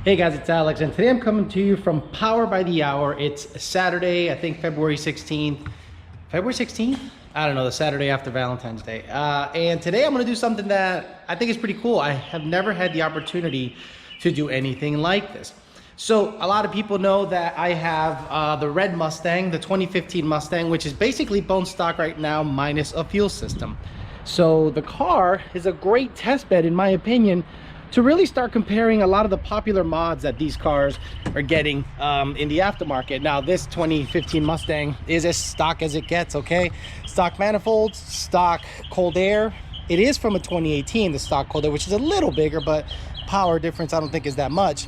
Hey guys, it's Alex, and today I'm coming to you from Power by the Hour. It's Saturday, I think February 16th. February 16th? I don't know, the Saturday after Valentine's Day. And today I'm gonna do something that I think is pretty cool. I have never had the opportunity to do anything like this. So a lot of people know that I have the red Mustang, the 2015 Mustang, which is basically bone stock right now minus a fuel system. So the car is a great test bed, in my opinion, to really start comparing a lot of the popular mods that these cars are getting in the aftermarket. Now, this 2015 Mustang is as stock as it gets, okay? Stock manifolds, stock cold air. It is from a 2018, the stock cold air, which is a little bigger, but power difference I don't think is that much.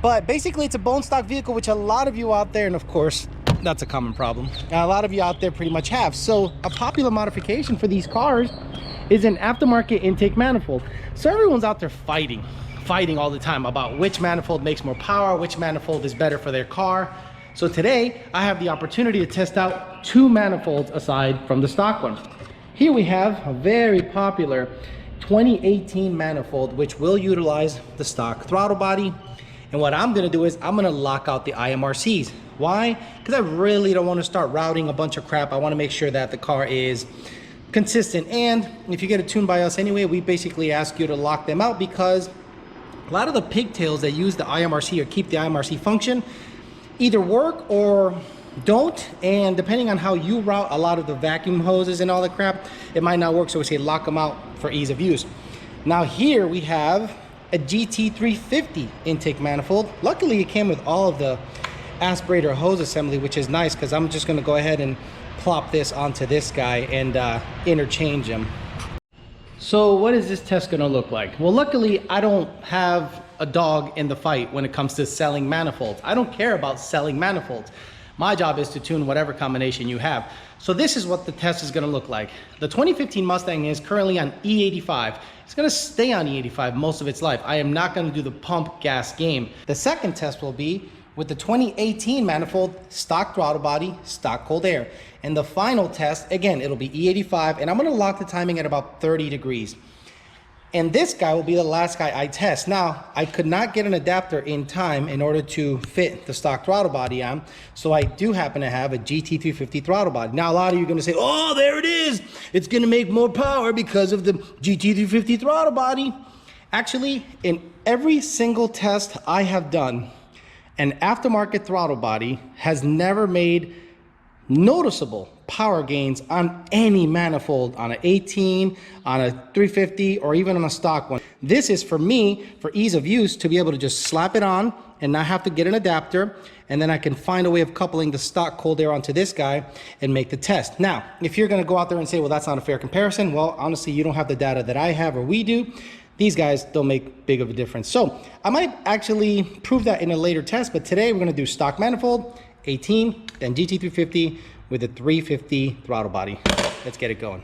But basically, it's a bone stock vehicle, which a lot of you out there, and of course, that's a common problem, a lot of you out there pretty much have. So a popular modification for these cars is an aftermarket intake manifold. So everyone's out there fighting all the time about which manifold makes more power, which manifold is better for their car. So today I have the opportunity to test out two manifolds aside from the stock one. Here we have a very popular 2018 manifold, which will utilize the stock throttle body. And what I'm gonna do is I'm gonna lock out the IMRCs. Why? Because I really don't want to start routing a bunch of crap. I want to make sure that the car is consistent. And if you get it tuned by us anyway, we basically ask you to lock them out, because a lot of the pigtails that use the IMRC or keep the IMRC function either work or don't, and depending on how you route a lot of the vacuum hoses and all that crap, it might not work. So we say lock them out for ease of use. Now here we have a GT350 intake manifold. Luckily it came with all of the aspirator hose assembly, which is nice, because I'm just going to go ahead and plop this onto this guy and interchange them. So what is this test going to look like? Well, luckily I don't have a dog in the fight when it comes to selling manifolds. I don't care about selling manifolds. My job is to tune whatever combination you have. So this is what the test is going to look like. The 2015 Mustang is currently on E85. It's going to stay on E85 most of its life. I am not going to do the pump gas game. The second test will be with the 2018 manifold, stock throttle body, stock cold air. And the final test, again, it'll be E85, and I'm gonna lock the timing at about 30 degrees. And this guy will be the last guy I test. Now, I could not get an adapter in time in order to fit the stock throttle body on, so I do happen to have a GT350 throttle body. Now, a lot of you are gonna say, oh, there it is. It's gonna make more power because of the GT350 throttle body. Actually, in every single test I have done, an aftermarket throttle body has never made noticeable power gains on any manifold, on an 18, on a 350, or even on a stock one. This is for me, for ease of use, to be able to just slap it on and not have to get an adapter, and then I can find a way of coupling the stock cold air onto this guy and make the test. Now, if you're gonna go out there and say, well, that's not a fair comparison, well, honestly, you don't have the data that I have or we do. These guys don't make big of a difference. So I might actually prove that in a later test, but today we're gonna do stock manifold, 18, then GT350 with a 350 throttle body. Let's get it going.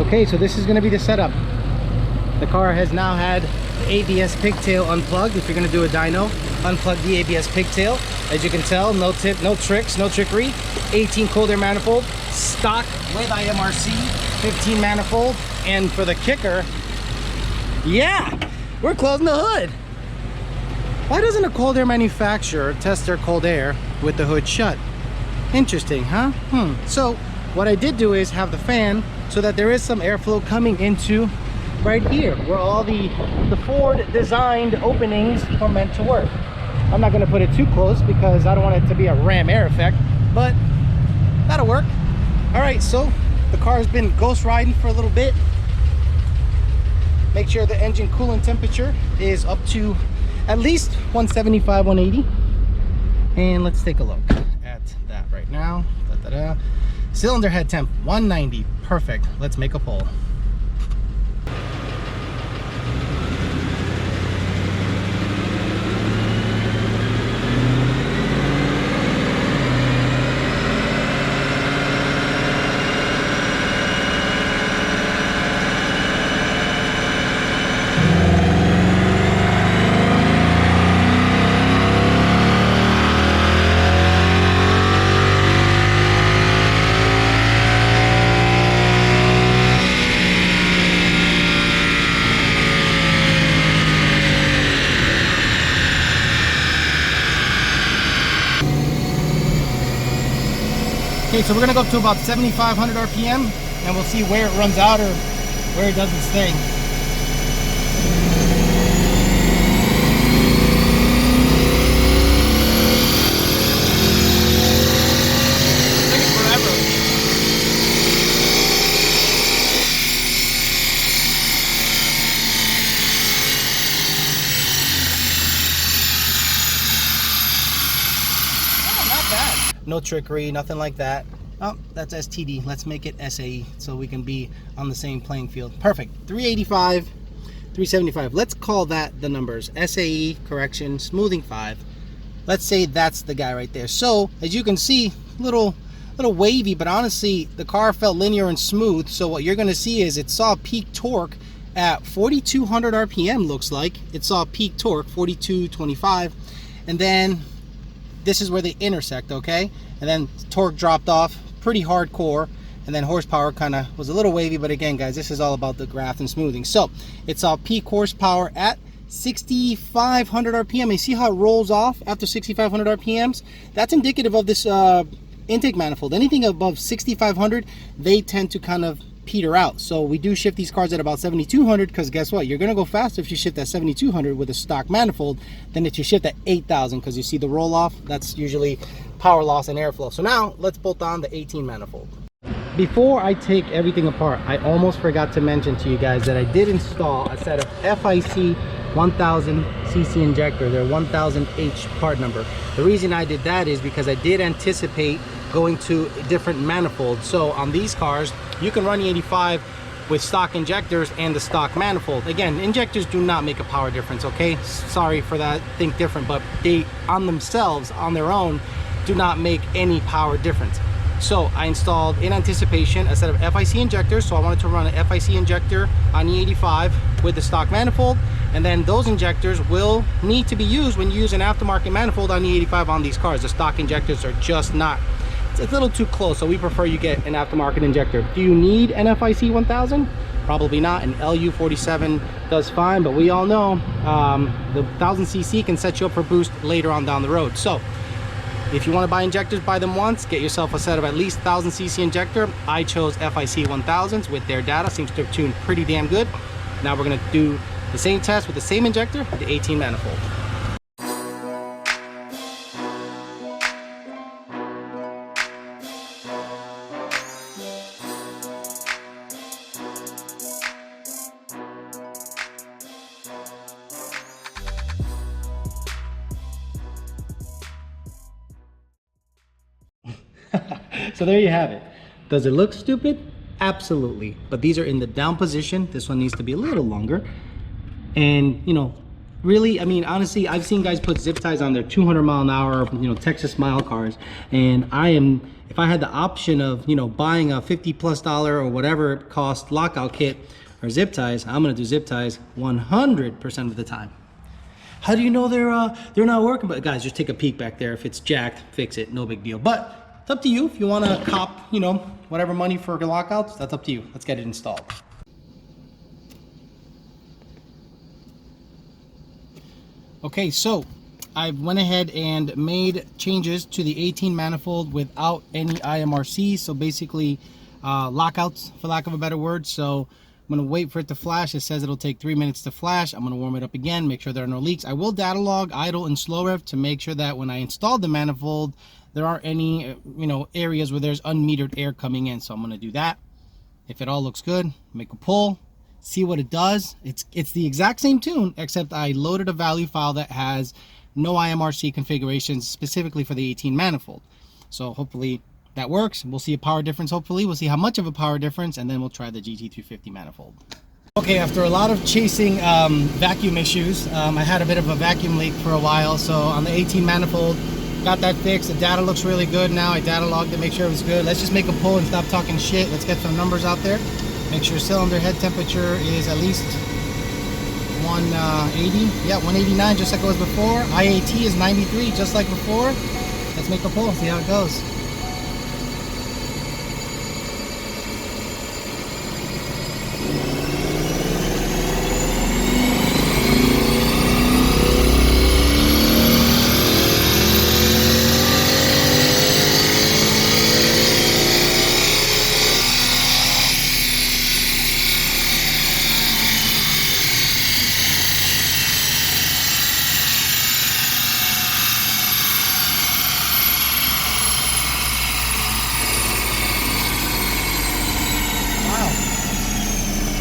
Okay, so this is going to be the setup. The car has now had the ABS pigtail unplugged. If you're going to do a dyno, unplug the ABS pigtail. As you can tell, no tip, no tricks, no trickery. 18 cold air manifold, stock with IMRC, 15 manifold, and for the kicker, yeah, we're closing the hood. Why doesn't a cold air manufacturer test their cold air with the hood shut? Interesting, huh? So what I did do is have the fan so that there is some airflow coming into right here where all the Ford designed openings are meant to work. I'm not going to put it too close because I don't want it to be a ram air effect, but that'll work. All right, so the car has been ghost riding for a little bit. Make sure the engine coolant temperature is up to at least 175, 180. And let's take a look at that right now. Cylinder head temp 190. Perfect. Let's make a pull. Okay, so we're gonna go up to about 7,500 RPM and we'll see where it runs out or where it does its thing. It's taking forever. Oh, not bad. No trickery, nothing like that. Oh, that's STD. Let's make it SAE so we can be on the same playing field. Perfect. 385, 375. Let's call that the numbers. SAE, correction, smoothing 5. Let's say that's the guy right there. So, as you can see, little wavy, but honestly, the car felt linear and smooth. So what you're going to see is it saw peak torque at 4,200 RPM, looks like. It saw peak torque, 4,225. And then this is where they intersect, okay? And then torque dropped off pretty hardcore, and then horsepower kind of was a little wavy, but again guys, this is all about the graph and smoothing. So it's all peak horsepower at 6,500 RPM. You see how it rolls off after 6,500 RPMs? That's indicative of this intake manifold. Anything above 6,500, they tend to kind of peter out. So we do shift these cars at about 7,200 because guess what? You're going to go faster if you shift at 7,200 with a stock manifold than if you shift at 8,000, because you see the roll off. That's usually power loss and airflow. So now let's bolt on the 18 manifold. Before I take everything apart, I almost forgot to mention to you guys that I did install a set of FIC 1000 cc injector, their 1000H part number. The reason I did that is because I did anticipate going to different manifolds. So on these cars, you can run E85 with stock injectors and the stock manifold. Again, injectors do not make a power difference, okay? Sorry for that, think different, but they on themselves, on their own, do not make any power difference. So I installed, in anticipation, a set of FIC injectors. So I wanted to run an FIC injector on E85 with the stock manifold, and then those injectors will need to be used when you use an aftermarket manifold on E85 on these cars. The stock injectors are just not, it's a little too close, so we prefer you get an aftermarket injector. Do you need an FIC 1000? Probably not. An LU47 does fine, but we all know the 1000cc can set you up for boost later on down the road. So if you want to buy injectors, buy them once, get yourself a set of at least 1000cc injector. I chose FIC 1000s with their data, seems to have tuned pretty damn good. Now we're going to do the same test with the same injector with the 18 manifold. So there you have it. Does it look stupid? Absolutely. But these are in the down position. This one needs to be a little longer. And, you know, really, I mean, honestly, I've seen guys put zip ties on their 200 mile an hour, you know, Texas mile cars. And if I had the option of, you know, buying a $50+ or whatever it cost lockout kit or zip ties, I'm going to do zip ties 100% of the time. How do you know they're not working? But guys, just take a peek back there. If it's jacked, fix it. No big deal. But it's up to you. If you want to cop, you know, whatever money for lockouts, that's up to you. Let's get it installed. Okay, so I went ahead and made changes to the 18 manifold without any IMRC. So basically lockouts, for lack of a better word. So I'm going to wait for it to flash. It says it'll take 3 minutes to flash. I'm going to warm it up again, make sure there are no leaks. I will data log, idle, and slow rev to make sure that when I installed the manifold, there aren't any, you know, areas where there's unmetered air coming in. So I'm going to do that. If it all looks good, make a pull, see what it does. It's the exact same tune, except I loaded a value file that has no IMRC configurations specifically for the 18 manifold. So hopefully that works. We'll see a power difference. Hopefully we'll see how much of a power difference, and then we'll try the GT350 manifold. Okay, after a lot of chasing vacuum issues, I had a bit of a vacuum leak for a while. So on the 18 manifold, got that fixed. The data looks really good now. I data logged to make sure it was good. Let's just make a pull and stop talking shit. Let's get some numbers out there. Make sure cylinder head temperature is at least 180. Yeah, 189, just like it was before. IAT is 93, just like before. Let's make a pull, see how it goes.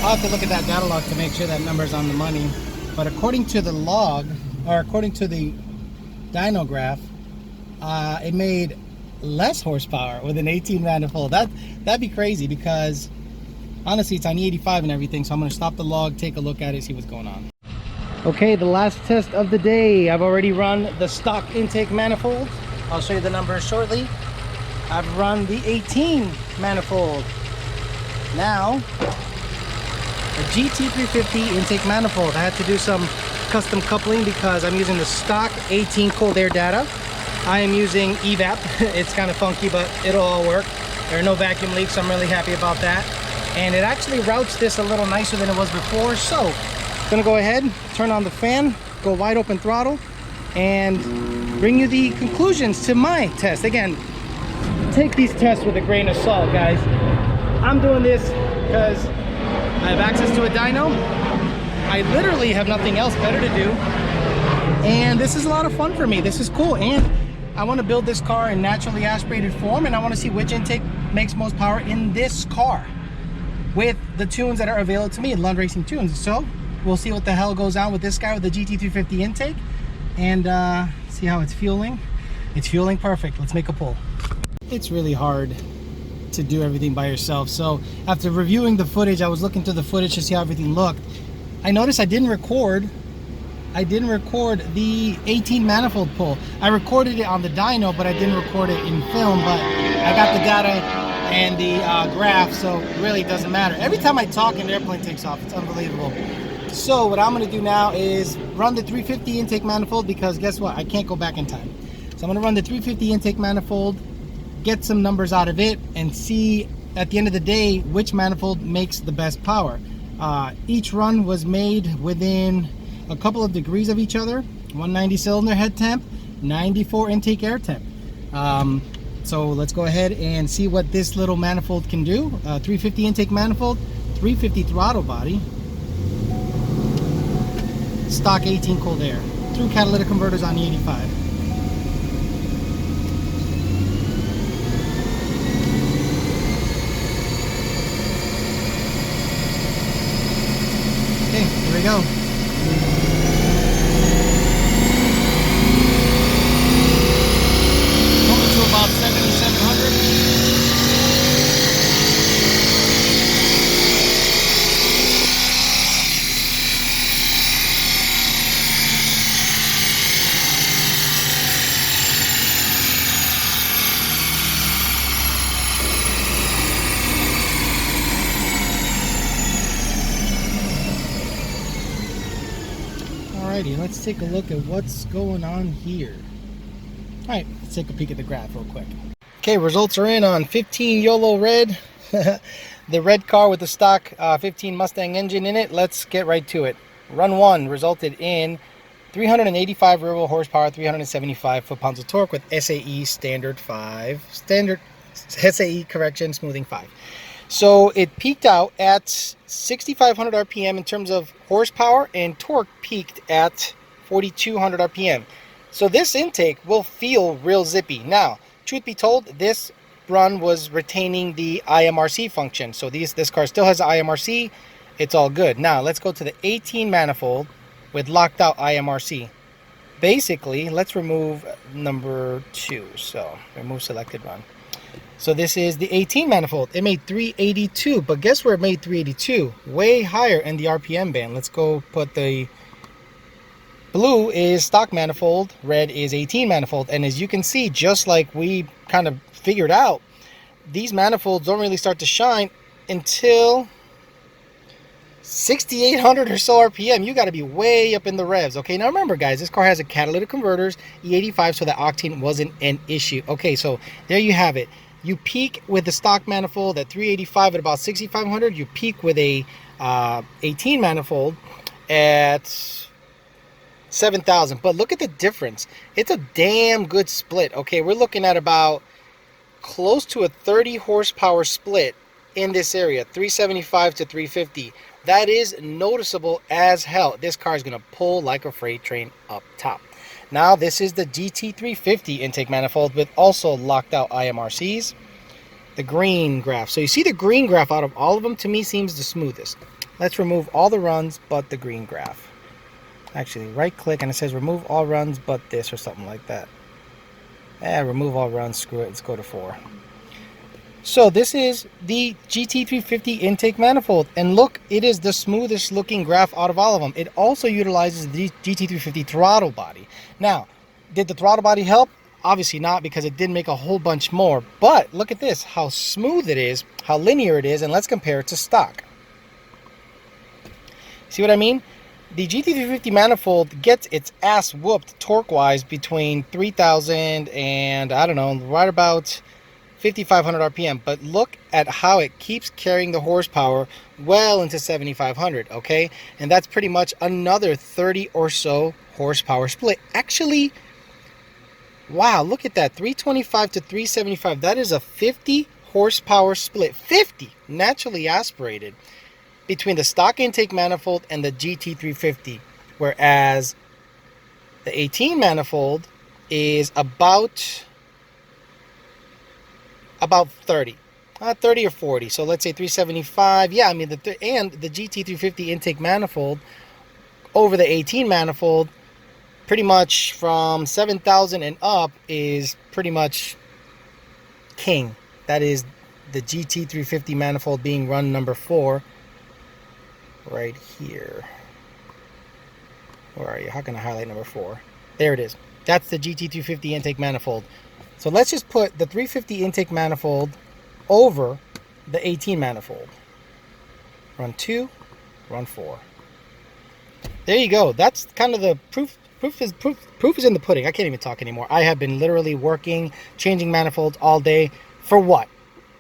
I'll have to look at that data log to make sure that number's on the money. But according to the log, or according to the dyno graph, it made less horsepower with an 18 manifold. That'd be crazy, because honestly it's on E85 and everything. So I'm going to stop the log, take a look at it, see what's going on. Okay, the last test of the day. I've already run the stock intake manifold. I'll show you the numbers shortly. I've run the 18 manifold. Now a GT350 intake manifold. I had to do some custom coupling because I'm using the stock 18 cold air data. I am using evap. It's kind of funky, but it'll all work. There are no vacuum leaks, so I'm really happy about that. And it actually routes this a little nicer than it was before. So I'm gonna go ahead, turn on the fan, go wide open throttle, and bring you the conclusions to my test. Again, take these tests with a grain of salt, guys. I'm doing this because I have access to a dyno. I literally have nothing else better to do, and this is a lot of fun for me. This is cool, and I want to build this car in naturally aspirated form, and I want to see which intake makes most power in this car with the tunes that are available to me, Lund Racing tunes. So we'll see what the hell goes on with this guy with the GT350 intake, and see how it's fueling. It's fueling perfect. Let's make a pull. It's really hard to do everything by yourself. So after reviewing the footage, I was looking through the footage to see how everything looked. I noticed I didn't record the 18 manifold pull. I recorded it on the dyno, but I didn't record it in film. But I got the data and the graph, so it really doesn't matter. Every time I talk, an airplane takes off. It's unbelievable. So what I'm going to do now is run the 350 intake manifold, because guess what? I can't go back in time. So I'm going to run the 350 intake manifold, get some numbers out of it, and see at the end of the day which manifold makes the best power. Each run was made within a couple of degrees of each other. 190 cylinder head temp, 94 intake air temp. So let's go ahead and see what this little manifold can do. 350 intake manifold, 350 throttle body, stock 18 cold air, through catalytic converters on E85. Here we go. Going to about 7,700. Alrighty, let's take a look at what's going on here. Alright, let's take a peek at the graph real quick. Okay, results are in on 15 YOLO red. The red car with the stock 15 Mustang engine in it. Let's get right to it. Run 1 resulted in 385 rear wheel horsepower, 375 foot-pounds of torque with SAE SAE correction smoothing 5. So it peaked out at 6,500 RPM in terms of horsepower, and torque peaked at 4,200 RPM. So this intake will feel real zippy. Now, truth be told, this run was retaining the IMRC function. So this car still has the IMRC it's all good. Now let's go to the 18 manifold with locked out IMRC. Basically, let's remove number 2. So remove selected run. So this is the 18 manifold. It made 382, but guess where it made 382? Way higher in the RPM band. Let's go put the blue is stock manifold, red is 18 manifold. And as you can see, just like we kind of figured out, these manifolds don't really start to shine until 6,800 or so RPM. You got to be way up in the revs. Okay, now remember guys, this car has a catalytic converters, E85, so the octane wasn't an issue. Okay, so there you have it. You peak with the stock manifold at 385 at about 6,500. You peak with a 18 manifold at 7,000. But look at the difference. It's a damn good split. Okay, we're looking at about close to a 30 horsepower split in this area, 375 to 350. That is noticeable as hell. This car is going to pull like a freight train up top. Now this is the GT350 intake manifold with also locked out IMRCs. The green graph. So you see the green graph out of all of them, to me, seems the smoothest. Let's remove all the runs but the green graph. Actually, right click and it says remove all runs but this or something like that. Remove all runs, screw it, let's go to 4. So this is the GT350 intake manifold, and look, it is the smoothest looking graph out of all of them. It also utilizes the GT350 throttle body. Now, did the throttle body help? Obviously not, because it did make a whole bunch more, but look at this, how smooth it is, how linear it is, and let's compare it to stock. See what I mean? The GT350 manifold gets its ass whooped torque-wise between 3,000 and, I don't know, right about 5,500 RPM, but look at how it keeps carrying the horsepower well into 7,500, okay? And that's pretty much another 30 or so horsepower split. Actually, wow, look at that, 325 to 375. That is a 50 horsepower split, 50 naturally aspirated between the stock intake manifold and the GT350, whereas the 18 manifold is about 30 or 40. So let's say 375. Yeah, I mean, and the GT350 intake manifold over the 18 manifold, pretty much from 7,000 and up, is pretty much king. That is the GT350 manifold being run number 4 right here. Where are you? How can I highlight number 4? There it is. That's the GT350 intake manifold. So let's just put the 350 intake manifold over the 18 manifold. Run 2, run 4. There you go. That's kind of the proof. Proof is in the pudding. I can't even talk anymore. I have been literally working, changing manifolds all day. For what?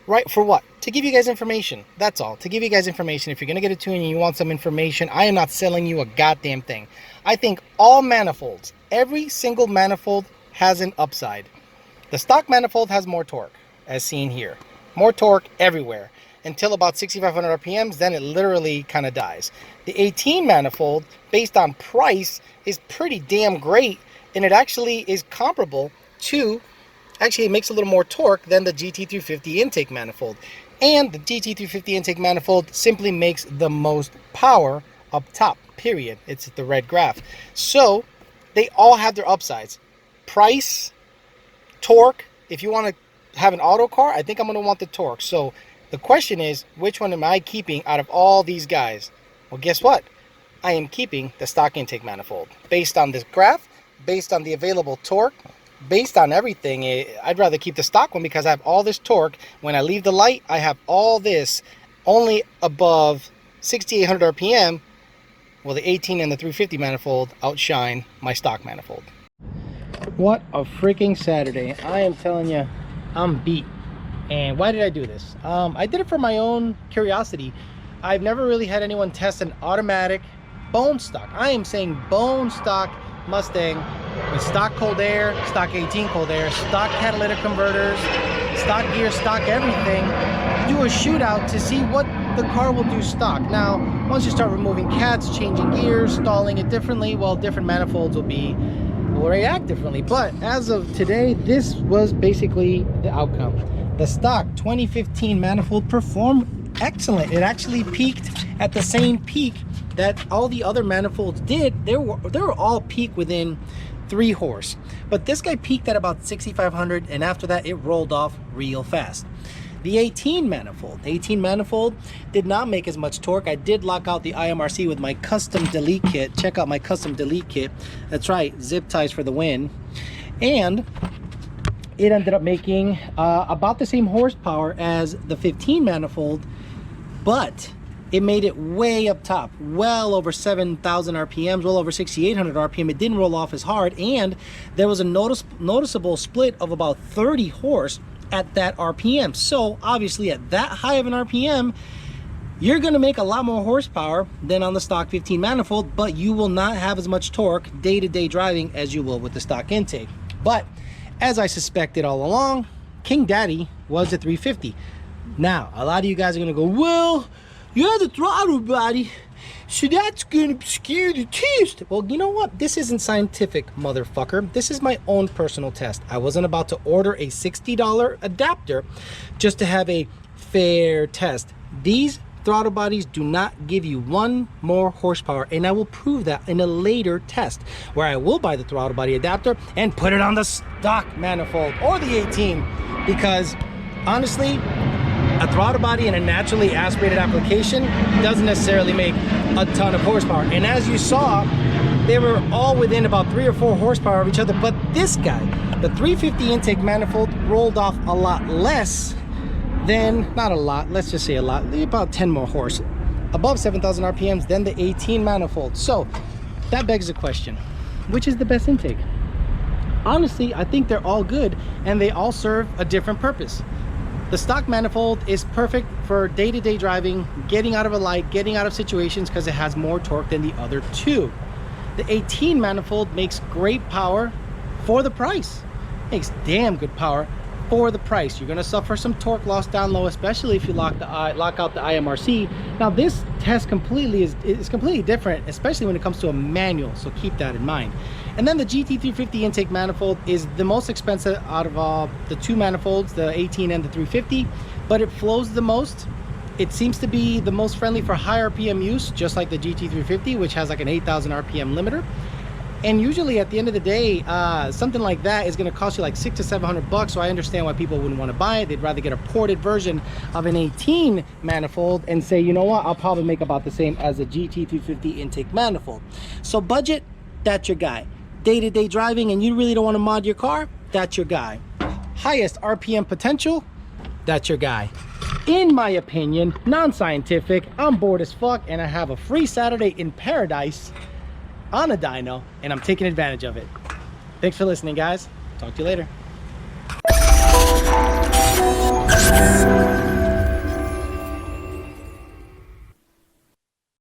Right? For what? To give you guys information. That's all. To give you guys information. If you're going to get a tune and you want some information, I am not selling you a goddamn thing. I think all manifolds, every single manifold has an upside. The stock manifold has more torque, as seen here. More torque everywhere until about 6,500 RPMs, then it literally kind of dies. The 18 manifold, based on price, is pretty damn great, and it actually is comparable to, actually it makes a little more torque than the GT350 intake manifold. And the GT350 intake manifold simply makes the most power up top, period. It's the red graph. So they all have their upsides. Price, torque. If you want to have an auto car, I think I'm going to want the torque. So the question is, which one am I keeping out of all these guys? Well, guess what? I am keeping the stock intake manifold. Based on this graph, based on the available torque, based on everything, I'd rather keep the stock one because I have all this torque. When I leave the light, I have all this only above 6,800 RPM. Well, the 18 and the 350 manifold outshine my stock manifold. What a freaking Saturday. I am telling you, I'm beat. And why did I do this? I did it for my own curiosity. I've never really had anyone test an automatic bone stock. I am saying bone stock Mustang with stock cold air, stock 18 cold air, stock catalytic converters, stock gear, stock everything. Do a shootout to see what the car will do stock. Now, once you start removing cats, changing gears, stalling it differently, well, different manifolds will react differently. But as of today, this was basically the outcome. The stock 2015 manifold performed excellent. It actually peaked at the same peak that all the other manifolds did. They were all peak within 3 horse, but this guy peaked at about 6,500, and after that it rolled off real fast. The 18 manifold did not make as much torque. I did lock out the IMRC with my custom delete kit. Check out my custom delete kit. That's right, zip ties for the win. And it ended up making about the same horsepower as the 15 manifold, but it made it way up top, well over 7,000 RPMs, well over 6,800 RPM. It didn't roll off as hard, and there was a noticeable split of about 30 horse at that RPM. So obviously at that high of an RPM, you're gonna make a lot more horsepower than on the stock 15 manifold, but you will not have as much torque day-to-day driving as you will with the stock intake. But as I suspected all along, King Daddy was the 350. Now, a lot of you guys are gonna go, well, you have the throttle body, so that's gonna obscure the test. Well, you know what? This isn't scientific, motherfucker. This is my own personal test. I wasn't about to order a $60 adapter just to have a fair test. These throttle bodies do not give you 1 more horsepower, and I will prove that in a later test where I will buy the throttle body adapter and put it on the stock manifold or the 18, because honestly, a throttle body in a naturally aspirated application doesn't necessarily make a ton of horsepower. And as you saw, they were all within about 3 or 4 horsepower of each other. But this guy, the 350 intake manifold, rolled off a lot less than, not a lot, let's just say a lot, about 10 more horse, above 7,000 RPMs than the 18 manifold. So that begs the question, which is the best intake? Honestly, I think they're all good, and they all serve a different purpose. The stock manifold is perfect for day-to-day driving, getting out of a light, getting out of situations, because it has more torque than the other 2. The 18 manifold makes great power for the price. Makes damn good power for the price. You're gonna suffer some torque loss down low, especially if you lock out the IMRC. Now this test completely is completely different, especially when it comes to a manual, so keep that in mind. And then the GT350 intake manifold is the most expensive out of the 2 manifolds, the 18 and the 350, but it flows the most. It seems to be the most friendly for high RPM use, just like the GT350, which has like an 8,000 RPM limiter. And usually at the end of the day, something like that is going to cost you like $600 to $700. So I understand why people wouldn't want to buy it. They'd rather get a ported version of an 18 manifold and say, you know what, I'll probably make about the same as a GT350 intake manifold. So budget, that's your guy. Day-to-day driving and you really don't want to mod your car, that's your guy. Highest RPM potential, that's your guy. In my opinion, non-scientific, I'm bored as fuck, and I have a free Saturday in paradise on a dyno, and I'm taking advantage of it. Thanks for listening, guys. Talk to you later.